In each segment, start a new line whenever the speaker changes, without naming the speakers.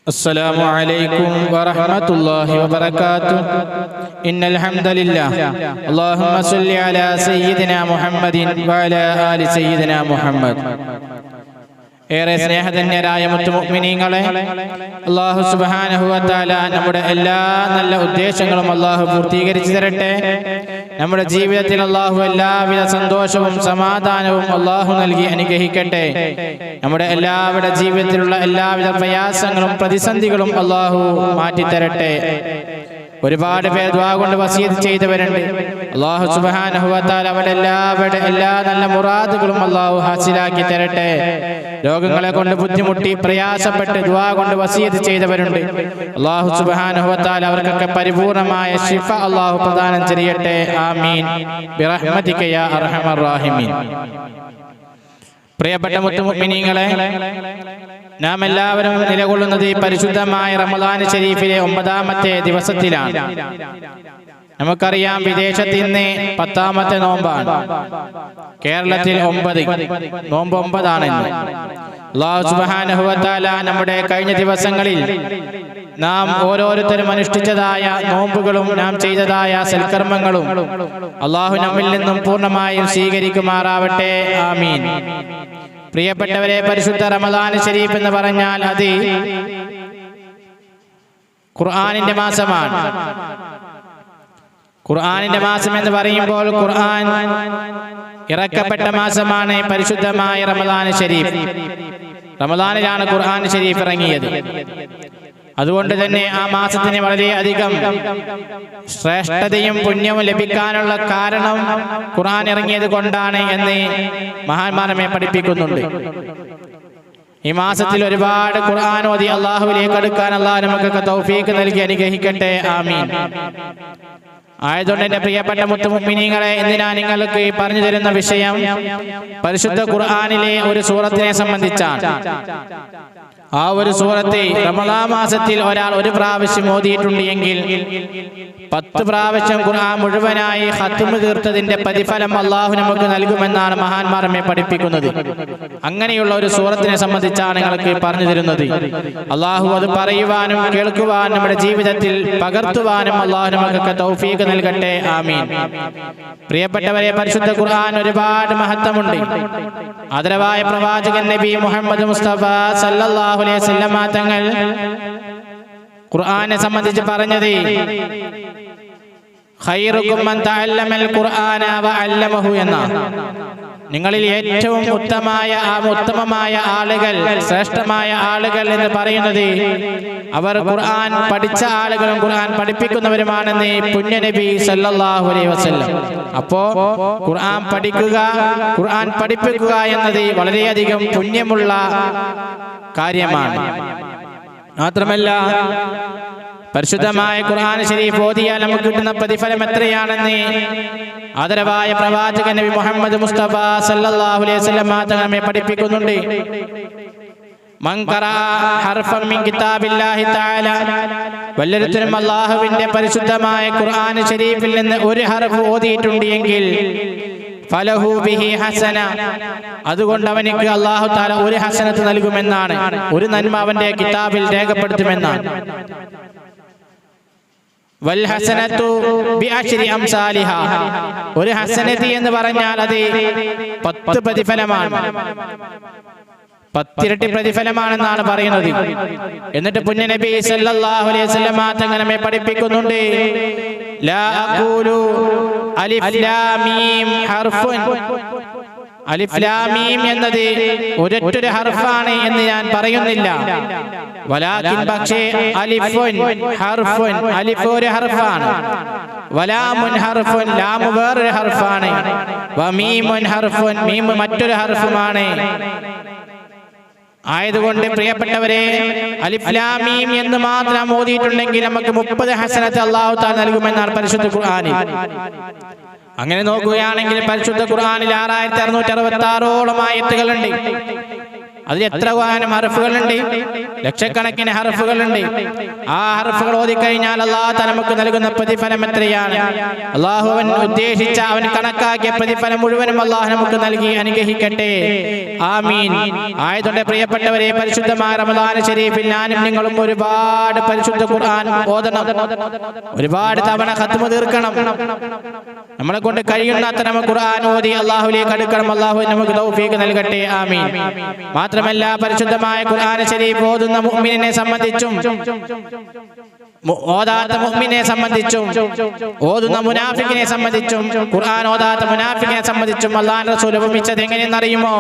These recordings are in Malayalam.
السلام عليكم ورحمة الله وبركاته. إن الحمد لله اللهم صل على سيدنا محمد وعلى آل سيدنا محمد. ഏറെ സ്നേഹധന്യരായ മുത്തുമുഅ്മിനീങ്ങളെ, അല്ലാഹു സുബ്ഹാനഹു വ തആല നമ്മുടെ എല്ലാ നല്ല ഉദ്ദേശങ്ങളും അല്ലാഹു പൂർത്തീകരിച്ചു തരട്ടെ. നമ്മുടെ ജീവിതത്തിൽ അല്ലാഹു എല്ലാവിധ സന്തോഷവും സമാധാനവും അല്ലാഹു നൽകി അനുഗ്രഹിക്കട്ടെ. നമ്മുടെ എല്ലാവരുടെ ജീവിതത്തിലുള്ള എല്ലാവിധ പ്രയാസങ്ങളും പ്രതിസന്ധികളും അല്ലാഹു മാറ്റിത്തരട്ടെ. ഒരുപാട് പേർ ദുആ കൊണ്ട് വസിയത്ത് ചെയ്തവരുണ്ട്. അല്ലാഹു സുബ്ഹാനഹു വ തആല അവരുടെ എല്ലാ നല്ല മുറാദുകളും അല്ലാഹു ഹാസിലാക്കി തരട്ടെ. രോഗങ്ങളെ കൊണ്ട് ബുദ്ധിമുട്ടി പ്രയാസപ്പെട്ട് ദുആ കൊണ്ട് വസിയത്ത് ചെയ്തവരുണ്ട്. അല്ലാഹു സുബ്ഹാനഹു വ തആല അവർക്കൊക്കെ പരിപൂർണമായ ശിഫ അല്ലാഹു പ്രദാനം ചെയ്യട്ടെ. ആമീൻ ബിറഹ്മതിക യാ അർഹമർ റഹീമീൻ. പ്രിയപ്പെട്ട മുത്തുമുഅ്മിനീങ്ങളെ, നാം എല്ലാവരും നിലകൊള്ളുന്നത് ഈ പരിശുദ്ധമായ റമദാൻ ശരീഫിലെ 9ാമത്തെ ദിവസത്തിലാണ്. നമുക്കറിയാം, വിദേശത്ത് ഇന്ന് 10ാമത്തെ നോമ്പാണ്. കേരളത്തിൽ 9 നോമ്പ് 9 ഇന്ന്. അല്ലാഹു സുബ്ഹാനഹു വ തആല നമ്മുടെ കഴിഞ്ഞ ദിവസങ്ങളിൽ നാം ഓരോരുത്തരും അനുഷ്ഠിച്ചതായ നോമ്പുകളും നാം ചെയ്തതായ സൽക്കർമ്മങ്ങളും അല്ലാഹു നമ്മിൽ നിന്നും പൂർണ്ണമായും സ്വീകരിക്കുമാറാവട്ടെ. ആമീൻ. പ്രിയപ്പെട്ടവരെ, പരിശുദ്ധ റമദാൻ ശരീഫ് എന്ന് പറഞ്ഞാൽ അത് ഖുർആനിന്റെ മാസമാണ്. ഖുർആനിന്റെ മാസം എന്ന് പറയുമ്പോൾ ഖുർആൻ ഇറക്കപ്പെട്ട മാസമാണ് പരിശുദ്ധമായ റമദാൻ ശരീഫ്. റമദാനിലാണ് ഖുർആൻ ശരീഫ് ഇറങ്ങിയത്. അതുകൊണ്ട് തന്നെ ആ മാസത്തിന് വളരെയധികം ശ്രേഷ്ഠതയും പുണ്യവും ലഭിക്കാനുള്ള കാരണം ഖുർആൻ ഇറങ്ങിയത് കൊണ്ടാണ് എന്ന് മഹാന്മാർ നമ്മെ പഠിപ്പിക്കുന്നുണ്ട്. ഈ മാസത്തിൽ ഒരുപാട് ഖുർആൻ ഓതി അല്ലാഹുവിലേക്ക് അടുക്കാൻ അല്ലാഹു നമുക്കൊക്കെ തൗഫീഖ് നൽകി അനുഗ്രഹിക്കട്ടെ. ആമീൻ. ആയതുകൊണ്ട് എന്റെ പ്രിയപ്പെട്ട മുത്തുമുഅ്മിനീങ്ങളെ, ഇന്ന് ഞാൻ നിങ്ങൾക്ക് പറഞ്ഞു തരുന്ന വിഷയം പരിശുദ്ധ ഖുർആനിലെ ഒരു സൂറത്തിനെ സംബന്ധിച്ചാണ്. ആ ഒരു സൂറത്തെ റമദാൻ മാസത്തിൽ ഒരാൾ ഒരു പ്രാവശ്യം ഓതിയിട്ടുണ്ട് എങ്കിൽ 10 പ്രാവശ്യം ഖുർആൻ മുഴുവനായി ഖത്മ് തീർത്തതിന്റെ പ്രതിഫലം അല്ലാഹു നമുക്ക് നൽകുമെന്നാണ് മഹാന്മാർ നമ്മെ പഠിപ്പിക്കുന്നത്. അങ്ങനെയുള്ള ഒരു സൂറത്തിനെ സംബന്ധിച്ചാണ് നിങ്ങൾക്ക് പറഞ്ഞു തരുന്നത്. അല്ലാഹു അത് പറയുവാനും കേൾക്കുവാനും നമ്മുടെ ജീവിതത്തിൽ പകർത്തുവാനും അല്ലാഹു നമുക്കൊക്കെ തൗഫീഖ് നൽകട്ടെ. ആമീൻ. പ്രിയപ്പെട്ടവരെ, പരിശുദ്ധ ഖുർആൻ ഒരുപാട് മഹത്വമുണ്ട്. ആദരവായ പ്രവാചകൻ നബി മുഹമ്മദ് മുസ്തഫ സല്ലല്ലാഹു അലൈഹി വസല്ലമ തങ്ങൾ ഖുർആനെ സംബന്ധിച്ച് പറഞ്ഞത്, ഖൈറുകും മൻ തഅല്ലമൽ ഖുർആന വഅല്ലമഹു എന്നാണ്. നിങ്ങളിൽ ഏറ്റവും ഉത്തമമായ ആളുകൾ, ശ്രേഷ്ഠമായ ആളുകൾ എന്ന് പറയുന്നത് അവർ ഖുർആൻ പഠിച്ച ആളുകളും ഖുർആൻ പഠിപ്പിക്കുന്നവരുമാണെന്ന് പുണ്യനബി സല്ലല്ലാഹു അലൈഹി വസല്ലം. അപ്പോ ഖുർആൻ പഠിക്കുക, ഖുർആൻ പഠിപ്പിക്കുക എന്നത് വളരെയധികം പുണ്യമുള്ള കാര്യമാണ്. മാത്രമല്ല, പരിശുദ്ധമായ ഖുർആൻ ശരീഫ് ഓതിയാൽ നമുക്ക് കിട്ടുന്ന പ്രതിഫലം എത്രയാണെന്ന് ആദരവായ പ്രവാചകൻ നബി മുഹമ്മദ് മുസ്തഫ സല്ലല്ലാഹു അലൈഹി വസല്ലം നമ്മെ പഠിപ്പിക്കുന്നുണ്ട്. മൻ ഖറഅ ഹർഫൻ മിൻ കിതാബില്ലാഹി തആല, വല്ലൊരുത്തനും അല്ലാഹുവിന്റെ പരിശുദ്ധമായ ഖുർആൻ ശരീഫിൽ നിന്ന് ഒരു ഹർഫ് ഓതിയിട്ടുണ്ട് എങ്കിൽ ഫലഹു ബിഹി ഹസന, അതുകൊണ്ട് അവനിക്ക് അല്ലാഹു തആല ഒരു ഹസനത്ത് നൽകുമെന്നാണ്, ഒരു നന്മ അവന്റെ കിതാബിൽ രേഖപ്പെടുത്തുമെന്നാണ്. വൽ ഹസനത്തു ബിഅശ്രി അംസാലിഹാ, ഒരു ഹസനത്ത് എന്ന് പറഞ്ഞാൽ അത് 10 പ്രതിഫലമാണ്, 10 ഇരട്ടി പ്രതിഫലമാണെന്നാണ് പറയുന്നത്. എന്നിട്ട് പുണ്യനബി സല്ലല്ലാഹു അലൈഹി വസല്ലം തങ്ങൾ നമ്മെ പഠിപ്പിക്കുന്നുണ്ട്, ലാ അഖൂലു അലിഫ് ലാം മീം ഹർഫുൻ, അലിഫ് ലാം മീം എന്നത് ഒരൊറ്റ ഹർഫാണ് എന്ന് ഞാൻ പറയുന്നില്ല. വലാകിൻ, പക്ഷേ അലിഫുൻ ഹർഫുൻ, അലിഫ് ഒരു ഹർഫാണ്. വലാമുൻ ഹർഫുൻ, ലാം വേറൊരു ഹർഫാണ്. വമീമുൻ ഹർഫുൻ, മീം മറ്റൊരു ഹർഫുമാണ്. ആയതുകൊണ്ട് പ്രിയപ്പെട്ടവരെ, അലിഫ് ലാം മീം എന്ന് മാത്രം ഓതിയിട്ടുണ്ടെങ്കിൽ നമുക്ക് 30 ഹസനത്ത് അല്ലാഹു തആല നൽകുമെന്നാണ് പരിശുദ്ധ ഖുർആനിൽ. അങ്ങനെ നോക്കുകയാണെങ്കിൽ പരിശുദ്ധ ഖുർആനിൽ 6666ഓളം ആയത്തുകളുണ്ട്. അതിൽ എത്ര ഹർഫുകളുണ്ട്? ലക്ഷക്കണക്കിന് ഹർഫുകളുണ്ട്. ആ ഹർഫുകൾ ഓതിക്കഴിഞ്ഞാൽ അല്ലാഹു തആല നമുക്ക് നൽകുന്ന പ്രതിഫലം എത്രയാണ്? അല്ലാഹു അവൻ ഉദ്ദേശിച്ച, അവൻ കണക്കാക്കിയ പ്രതിഫലം മുഴുവനും അല്ലാഹു നമുക്ക് നൽകി അനുഗ്രഹിക്കട്ടെ. ആമീൻ. ആയതുകൊണ്ട് പ്രിയപ്പെട്ടവരെ, പരിശുദ്ധമായ റമദാൻ ശരീഫിൽ ഞാനും നിങ്ങളും ഒരുപാട് പരിശുദ്ധ ഖുർആൻ ഓതണം, ഒരുപാട് തവണ ഖത്മ തീർക്കണം. നമ്മളെ കൊണ്ട് കഴിയുന്നത്ര നമ്മൾ ഖുർആൻ ഓതി അല്ലാഹുവിലേക്ക് അടുക്കണം. അല്ലാഹു നമുക്ക് തൗഫീഖ് നൽകട്ടെ. ആമീൻ. മാത്രമല്ല, പരിശുദ്ധമായ ഖുർആൻ ശരീഫ് ഓതുന്ന മുഅ്മിനിനെ സംബന്ധിച്ചും ഓതാത്ത മുഅ്മിനെ സംബന്ധിച്ചും ഓതുന്ന മുനാഫിക്കിനെ സംബന്ധിച്ചും ഖുർആൻ ഓതാത്ത മുനാഫിക്കിനെ സംബന്ധിച്ചും അല്ലാഹുവിന്റെ റസൂൽ ഉപമിച്ചത് എങ്ങനെയെന്നറിയുമോ?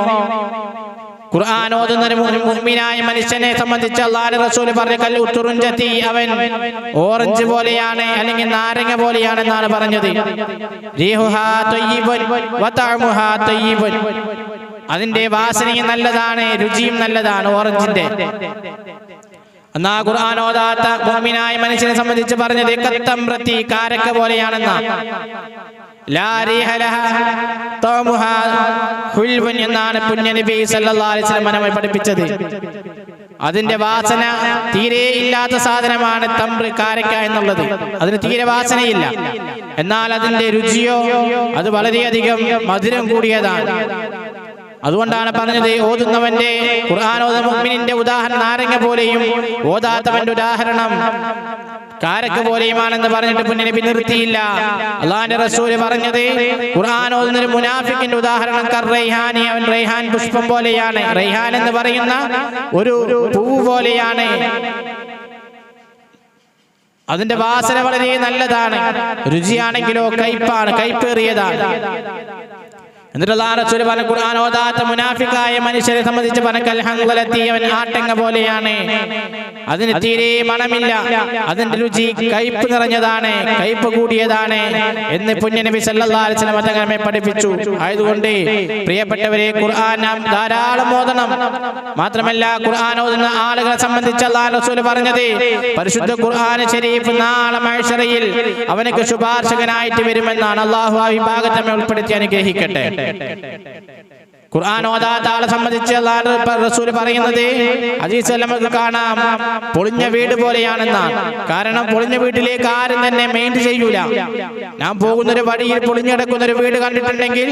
ഖുർആൻ ഓതുന്ന ഒരു മുഅ്മിനായ മനുഷ്യനെ സംബന്ധിച്ച് അല്ലാഹുവിന്റെ റസൂൽ പറഞ്ഞു, കൽ ഉത്തുറുഞ്ചതി, അവൻ ഓറഞ്ച് പോലെയാണ്, അല്ലെങ്കിൽ നാരങ്ങ പോലെയാണെന്നാണ് പറഞ്ഞത്. റീഹുഹാ തയ്യിബുൻ വതഅമുഹാ തയ്യിബുൻ, അതിന്റെ വാസനയും നല്ലതാണ്, രുചിയും നല്ലതാണ് ഓറഞ്ചിന്റെ. എന്നാ ഖുർആൻ ഓതാത്ത മുഅ്മിനായ മനുഷ്യനെ സംബന്ധിച്ച് പറഞ്ഞത് കത്തംറത്തി, കാരക്ക പോലെയാണെന്നാ. ലാ റീഹ ലഹാ തഅമുഹാ ഹുൽവൻ എന്നാണ് പുണ്യ നബി സല്ലല്ലാഹു അലൈഹി വസല്ലം നമ്മെ പഠിപ്പിച്ചത്. അതിന്റെ വാസന തീരെ ഇല്ലാത്ത സാധനമാണ് തംറ്, കാരക്ക എന്നുള്ളത്. അതിന് തീരെ വാസനയില്ല. എന്നാൽ അതിന്റെ രുചിയോ അത് വളരെയധികം മധുരം കൂടിയതാണ്. അതുകൊണ്ടാണ് പറഞ്ഞത്, ഓതുന്നവന്റെ ഖുർആൻ ഓതുന്ന മുഅ്മിനിന്റെ ഉദാഹരണം നാരങ്ങ പോലെയും ഓതാത്തവന്റെ ഉദാഹരണം കാരക്ക പോലെയുമാണെന്ന് പറഞ്ഞിട്ട് പുണ്യനബി നിർത്തിയില്ല. അല്ലാഹുവിന്റെ റസൂൽ പറഞ്ഞത്, ഖുർആൻ ഓതുന്ന ഒരു മുനാഫിക്കിന്റെ ഉദാഹരണം കർറൈഹാനി, അവൻ റൈഹാൻ പുഷ്പം പോലെയാണ്. റൈഹാൻ എന്ന് പറയുന്ന ഒരു പൂവ് പോലെയാണ്. അതിന്റെ വാസന വളരെ നല്ലതാണ്, രുചിയാണെങ്കിലോ കയ്പാണ്, കയ്പേറിയതാണ്. എന്നിട്ട് അല്ലാഹുവിന്റെ റസൂൽ പറഞ്ഞു, ഖുർആൻ ഓതാത്ത മുനാഫിക്കായ മനുഷ്യരെ സംബന്ധിച്ച് പറഞ്ഞു, കൽ ഹൻളലത്തി, അവൻ ആട്ടങ്ങ പോലെയാണ്. അതിന് തീരെ മണമില്ല, അതിന്റെ രുചി കയ്പ് നിറഞ്ഞതാണ്, കയ്പ് കൂടിയതാണ് എന്ന് പുണ്യ നബി സല്ലല്ലാഹു അലൈഹി വസല്ലം തങ്ങളെ പഠിപ്പിച്ചു. ആയതുകൊണ്ട് പ്രിയപ്പെട്ടവരെ, ഖുർആൻ നാം ധാരാളം ഓതണം. മാത്രമല്ല, ഖുർആൻ ഓതുന്ന ആളുകളെ സംബന്ധിച്ച് അല്ലാഹുവിന്റെ റസൂൽ പറഞ്ഞത്, പരിശുദ്ധ ഖുർആൻ ശരീഫ് നാളെ മഹ്ശറയിൽ അവനക്ക് ശുപാർശകനായിട്ട് വരുമെന്നാണ്. അല്ലാഹു ആ വിഭാഗത്തെ നമ്മെ ഉൾപ്പെടുത്തി അനുഗ്രഹിക്കട്ടെ. ഖുർആൻ ഓതാത്ത ആളെ സംബന്ധിച്ച് അല്ലാഹുവിന്റെ റസൂൽ പറയുന്നത് ഹദീസിൽ നമുക്ക് കാണാം, പൊളിഞ്ഞ വീട് പോലെയാണെന്നാണ്. കാരണം പൊളിഞ്ഞ വീട്ടിലേക്ക് ആരും തന്നെ മെയിൻറ്റെയിൻ ചെയ്യൂല. ഞാൻ പോകുന്നൊരു വഴിയിൽ പൊളിഞ്ഞിടക്കുന്ന ഒരു വീട് കണ്ടിട്ടുണ്ടെങ്കിൽ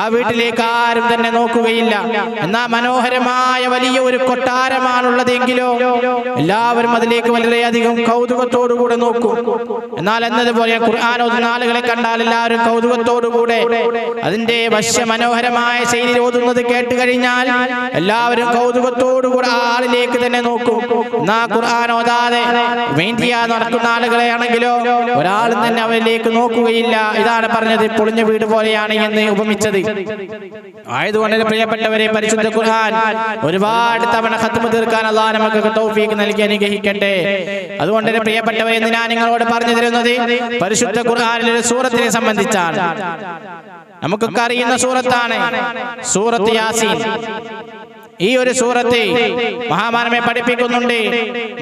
ആ വീട്ടിലേക്ക് ആരും തന്നെ നോക്കുകയില്ല. എന്നാൽ മനോഹരമായ വലിയ ഒരു കൊട്ടാരമാണുള്ളതെങ്കിലോ എല്ലാവരും അതിലേക്ക് വളരെയധികം കൗതുകത്തോടുകൂടെ നോക്കും. എന്നാൽ എന്നതുപോലെ ഖുർആൻ ഓതുന്ന ആളുകളെ കണ്ടാൽ എല്ലാവരും കൗതുകത്തോടുകൂടെ അതിന്റെ മനോഹരമായ ശൈലിയിൽ ഓതുന്നത് കേട്ട് കഴിഞ്ഞാൽ എല്ലാവരും കൗതുകത്തോടുകൂടെ ആളിലേക്ക് തന്നെ നോക്കും. എന്നാ ഖുർആൻ ഓതാതെ മെയിൻ ചെയ്യാൻ നടക്കുന്ന ആളുകളെ ആണെങ്കിലോ ഒരാളും തന്നെ അവരിലേക്ക് നോക്കുകയില്ല. ഇതാണ് പറഞ്ഞത്, പൊളിഞ്ഞ വീട് പോലെയാണ് എന്ന് ഉപമിച്ചത്. ആയതുകൊണ്ട് പ്രിയപ്പെട്ടവരെ, പരിശുദ്ധ ഖുർആൻ ഒരുപാട് തവണ ഖത്മ തീർക്കാൻ അല്ലാഹു നമുക്ക് തൗഫീഖ് നൽകി അനുഗ്രഹിക്കട്ടെ. അതുകൊണ്ട് പ്രിയപ്പെട്ടവരെ, ഇന്ന് ഞാൻ നിങ്ങളോട് പറഞ്ഞു തരുന്നത് പരിശുദ്ധ ഖുർആനിലെ ഒരു സൂറത്തിനെ സംബന്ധിച്ചാണ്. നമുക്കൊക്കെ അറിയുന്ന സൂറത്താണ് സൂറത്ത് യാസീൻ. ഈ ഒരു സൂറത്ത് മഹാമാനമെ പഠിപ്പിക്കുന്നുണ്ട്,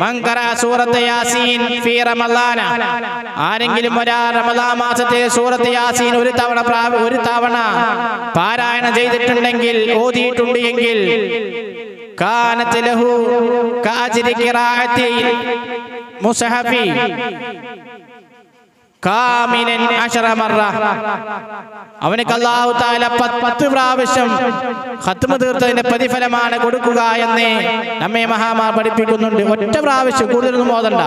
മൻ ഖറഅ സൂറത്ത് യാസീൻ ഫീ റമളാന, ആരെങ്കിലും റമളാൻ മാസത്തെ സൂറത്ത് യാസീൻ ഒരു തവണ പാരായണം ചെയ്തിട്ടുണ്ടെങ്കിൽ, ഓതിയിട്ടുണ്ട് എങ്കിൽ, കാനത് ലഹു കഅജ്രി ഖിറാഅത്തി മുസ്ഹഫി കാമിനൻ അശറ മറ, അവനക്ക് അല്ലാഹു തആല 10 പ്രാവശ്യം ഖത്മ തീർത്തതിന്റെ പ്രതിഫലമാണ് കൊടുക്കുക എന്ന് നമ്മെ മഹാമാ പഠിപ്പിക്കുന്നുണ്ട്. ഒറ്റ പ്രാവശ്യം, കൂടുതലൊന്നും ഓതണ്ട.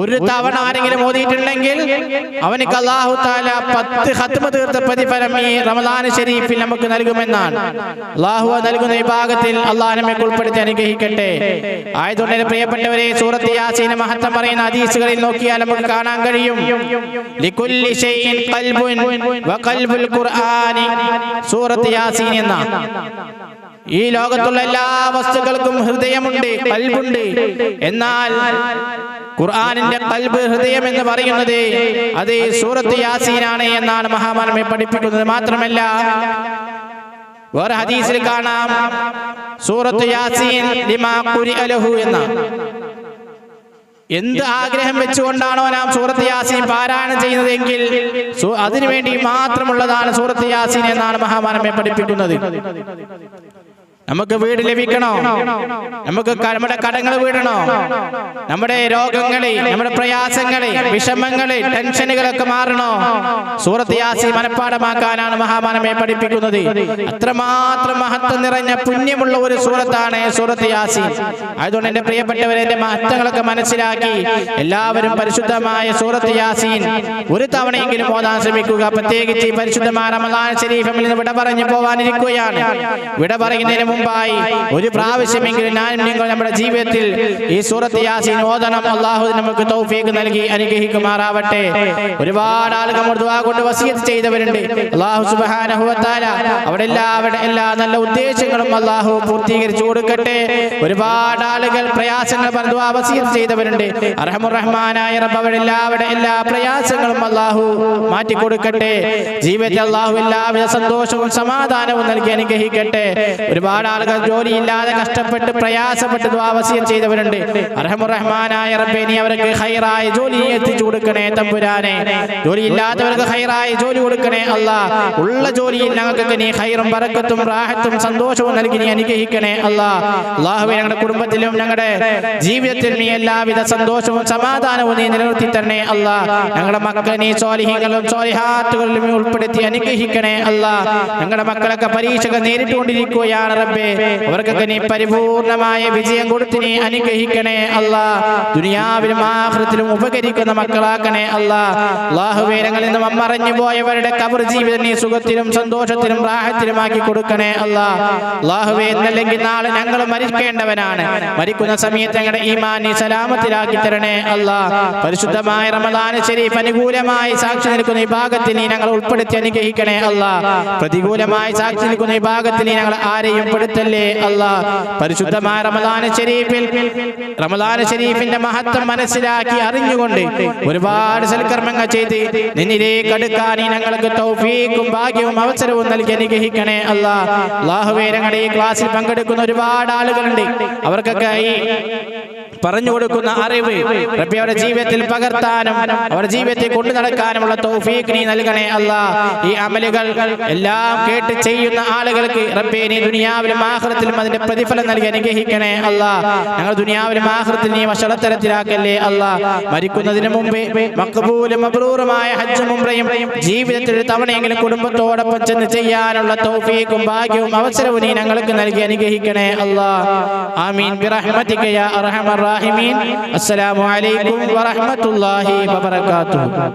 ഒരു തവണ ആരെങ്കിലും ഓതിയിട്ടുണ്ടെങ്കിൽ അവനക്ക് അല്ലാഹു തആല 10 ഖത്മ തീർത്ത പ്രതിഫലം ഈ റമളാൻ ശരീഫിൽ നമുക്ക് നൽകുമെന്നാണ്. അല്ലാഹു നൽകുന്ന വിഭാഗത്തിൽ അല്ലാഹു നമ്മെ ഉൾപ്പെടുത്തി അനുഗ്രഹിക്കട്ടെ. ആയതുകൊണ്ട് പ്രിയപ്പെട്ടവരെ, സൂറത്ത് യാസീൻ മഹത്വം പറയുന്ന ഹദീസുകളിൽ നോക്കിയാൽ നമുക്ക് കാണാൻ കഴിയും, ലികുല്ലി ഷൈഇൻ ഖൽബുൻ വഖൽബുൽ ഖുർആനി, സൂറത്ത് യാസീൻ എന്ന ഈ ലോകത്തുള്ള എല്ലാ വസ്തുക്കൾക്കും ഹൃദയമുണ്ട്, ഖൽബുണ്ട്. എന്നാൽ ഖുർആനിന്റെ ഖൽബ്, ഹൃദയം എന്ന് പറയുന്നത് അത് സൂറത്ത് യാസീനാണ് എന്നാണ് മഹാമാനമെ പഠിപ്പിക്കുന്നത്. മാത്രമല്ല, വേറെ ഹദീസിൽ കാണാം, സൂറത്ത് യാസീൻ ലിമാ ഖുരിഅ ലഹു എന്ന, എന്ത് ആഗ്രഹം വെച്ചുകൊണ്ടാണോ നാം സൂറത്ത് യാസീൻ പാരായണം ചെയ്യുന്നതെങ്കിൽ അതിനുവേണ്ടി മാത്രമുള്ളതാണ് സൂറത്ത് യാസീൻ എന്നാണ് മഹാമാനമെ പഠിപ്പിക്കുന്നത്. നമുക്ക് വീട് ലഭിക്കണോ? നമുക്ക് നമ്മുടെ കടങ്ങൾ വീടണോ? നമ്മുടെ രോഗങ്ങളെ, നമ്മുടെ പ്രയാസങ്ങളെ, വിഷമങ്ങളെ, ടെൻഷനുകളൊക്കെ മാറണോ? സൂറത്ത് യാസീൻ മനഃപ്പാഠമാക്കാനാണ് മഹാമാനമെ പഠിപ്പിക്കുന്നത്. അത്രമാത്രം മഹത്വം നിറഞ്ഞ പുണ്യമുള്ള ഒരു സൂറത്താണ് സൂറത്ത് യാസീൻ. അതുകൊണ്ട് എൻ്റെ പ്രിയപ്പെട്ടവരെ, എൻ്റെ മഹത്വങ്ങളൊക്കെ മനസ്സിലാക്കി എല്ലാവരും പരിശുദ്ധമായ സൂറത്ത് യാസീൻ ഒരു തവണയെങ്കിലും ഓതാൻ ശ്രമിക്കുക. പ്രത്യേകിച്ച് പരിശുദ്ധമായ റമദാൻ ശരീഫിൽ നിന്ന് വിട പറഞ്ഞു പോവാനിരിക്കുകയാണ്. വിട പറയുന്നതിന് മുമ്പായി ഒരു പ്രാവശ്യമെങ്കിലും ഞാനും നിങ്ങൾ നമ്മുടെ ജീവിതത്തിൽ ഈ സൂറത്ത് യാസീൻ ഓതണം. അല്ലാഹു നമുക്ക് തൗഫീഖ് നൽകി അനുഗ്രഹിക്കുമാറാവട്ടെ. ഒരുപാട് ആളുകൾ ദുആ കൊണ്ട് വസിയത്ത് ചെയ്തവരുണ്ട്. അല്ലാഹു സുബ്ഹാനഹു വ തആല അവിടെ എല്ലാ നല്ല ഉദ്ദേശങ്ങളും അല്ലാഹു പൂർത്തീകരിച്ചു കൊടുക്കട്ടെ. ഒരുപാട് ആളുകൾ പ്രയാസങ്ങൾ പറഞ്ഞ് ദുആ വസിയത്ത് ചെയ്തവരുണ്ട്. അർഹമുർ റഹ്മാനായ റബ്ബ് അവിടെ എല്ലാ പ്രയാസങ്ങളും അല്ലാഹു മാറ്റി കൊടുക്കട്ടെ. ജീവിതത്തിൽ അല്ലാഹു എല്ലാവിധ സന്തോഷവും സമാധാനവും നൽകി അനുഗ്രഹിക്കട്ടെ. ഒരുപാട് ആളുകൾ ജോലിയില്ലാതെ കഷ്ടപ്പെട്ട് പ്രയാസപ്പെട്ട് ദുആ വസിയത്ത് ചെയ്തവരുണ്ട്. അർഹമുർ റഹ്മാനായ റബ്ബേ, നീ അവർക്ക് ഖൈറായ ജോലി എത്തിച്ചു കൊടുക്കണേ തമ്പുരാനെ. ജോലിയില്ലാത്തവർക്ക് ഖൈറായ ജോലി കൊടുക്കണേ അല്ലാഹ്. ഉള്ള ജോലിയിൽ ഞങ്ങൾക്ക് നീ ഖൈറും ബറക്കത്തും റാഹത്തും സന്തോഷവും നൽകി നീ അനുഗ്രഹിക്കണേ അല്ലാഹ്. അല്ലാഹുവേ, ഞങ്ങളുടെ കുടുംബത്തിലും ഞങ്ങളുടെ ജീവിതത്തിൽ നീ എല്ലാവിധ സന്തോഷവും സമാധാനവും നീ നിലനിർത്തി തരണേ അല്ലാഹ്. ഞങ്ങളുടെ മക്കളെ നീ സ്വാലിഹീങ്ങളും സ്വാലിഹാത്തുകളിലും ഉൾപ്പെടുത്തി അനുഗ്രഹിക്കണേ അല്ലാഹ്. ഞങ്ങളുടെ മക്കളൊക്കെ പരീക്ഷകൾ നേരിട്ടുകൊണ്ടിരിക്കുകയാണ് റബ്ബേ. അവർക്കൊക്കെ നീ പരിപൂർണമായ വിജയം കൊടുത്ത് നീ അനുഗ്രഹിക്കണേ അല്ലാഹ്. ദുനിയാവിലും ആഖിറത്തിലും ഉപകരിക്കുന്ന മക്കളാക്കണേ അല്ലാഹ്. അല്ലാഹുവേ, ഞങ്ങളിൽ നിന്ന് മറഞ്ഞു പോയവരുടെ ഖബർ ജീവിതം നീ സുഖത്തിലും സന്തോഷത്തിലും റാഹത്തിലുമാക്കി കൊടുക്കണേ അല്ലാഹ്. അല്ലാഹുവേ, എന്നല്ലെങ്കിൽ നാളെ ഞങ്ങൾ മരിക്കേണ്ടവനാണ്. മരിക്കുന്ന സമയത്ത് ഞങ്ങളുടെ ഈമാൻ നീ സലാമത്തിലാക്കി തരണേ അല്ലാഹ്. പരിശുദ്ധമായ റമദാൻ ശരീഫ് അനുകൂലമായി സാക്ഷി നിൽക്കുന്ന ഈ ഭാഗത്തിൽ നീ ഞങ്ങൾ ഉൾപ്പെടുത്തി അനുഗ്രഹിക്കണേ അല്ലാഹ്. പ്രതികൂലമായി സാക്ഷി നിൽക്കുന്ന ഈ ഭാഗത്തിൽ നീ ഞങ്ങൾ ആരെയും പെടുത്തല്ലേ അല്ലാഹ്. പരിശുദ്ധമായ റമദാൻ ശരീഫിന്റെ മഹത്വം മനസ്സിലാക്കി അറിഞ്ഞുകൊണ്ട് ഒരുപാട് സൽക്കർമ്മങ്ങൾ ചെയ്ത് നിന്നിലേക്ക് അടുക്കാൻ നീ ഞങ്ങൾക്ക് തൗഫീഖും ഭാഗ്യവും അവസരവും നൽകി അനുഗ്രഹിക്കണേ അല്ലാഹ്. അല്ലാഹുവേ, ഞങ്ങളുടെ ഈ ക്ലാസ്സിൽ പങ്കെടുക്കുന്ന ഒരുപാട് ആളുകളുണ്ട്. അവർക്കൊക്കെ ഈ പറഞ്ഞു കൊടുക്കുന്ന അറിവ് റബ്ബേ അവരുടെ ജീവിതത്തിൽ പകർത്താനും അവരുടെ ജീവിതത്തിൽ കൊണ്ടു നടക്കാനുമുള്ള തൗഫീഖ് നീ നൽകണേ അല്ലാഹ്. ഈ അമലുകൾ എല്ലാം കേട്ട് ചെയ്യുന്ന ആളുകൾക്ക് റബ്ബേ നീ ദുനിയാവിലും ആഖിറത്തിലും അതിന്റെ പ്രതിഫലം നൽകി അനുഗ്രഹിക്കണേ അല്ലാഹ്. ഞങ്ങൾ ദുനിയാവിലും ആഖിറത്തിൽ നീ വശളത്തരത്തിലാക്കല്ലേ അല്ലാഹ്. മരിക്കുന്നതിന് മുമ്പേ മഖ്ബൂലും മബ്റൂറുമായ ഹജ്ജും ഉംറയും ജീവിതത്തിൽ ഒരു തവണയെങ്കിലും കുടുംബത്തോടൊപ്പം ചെന്ന് ചെയ്യാനുള്ള തൗഫീഖും ഭാഗ്യവും അവസരവും നീ ഞങ്ങൾക്ക് നൽകി അനുഗ്രഹിക്കണേ അല്ലാഹ്. ആമീൻ ബിറഹ്മതിക യാ അർഹമർ റാഹിമീൻ. അസ്സലാമു അലൈക്കും വറഹ്മത്തുള്ളാഹി വബറകാതുഹു.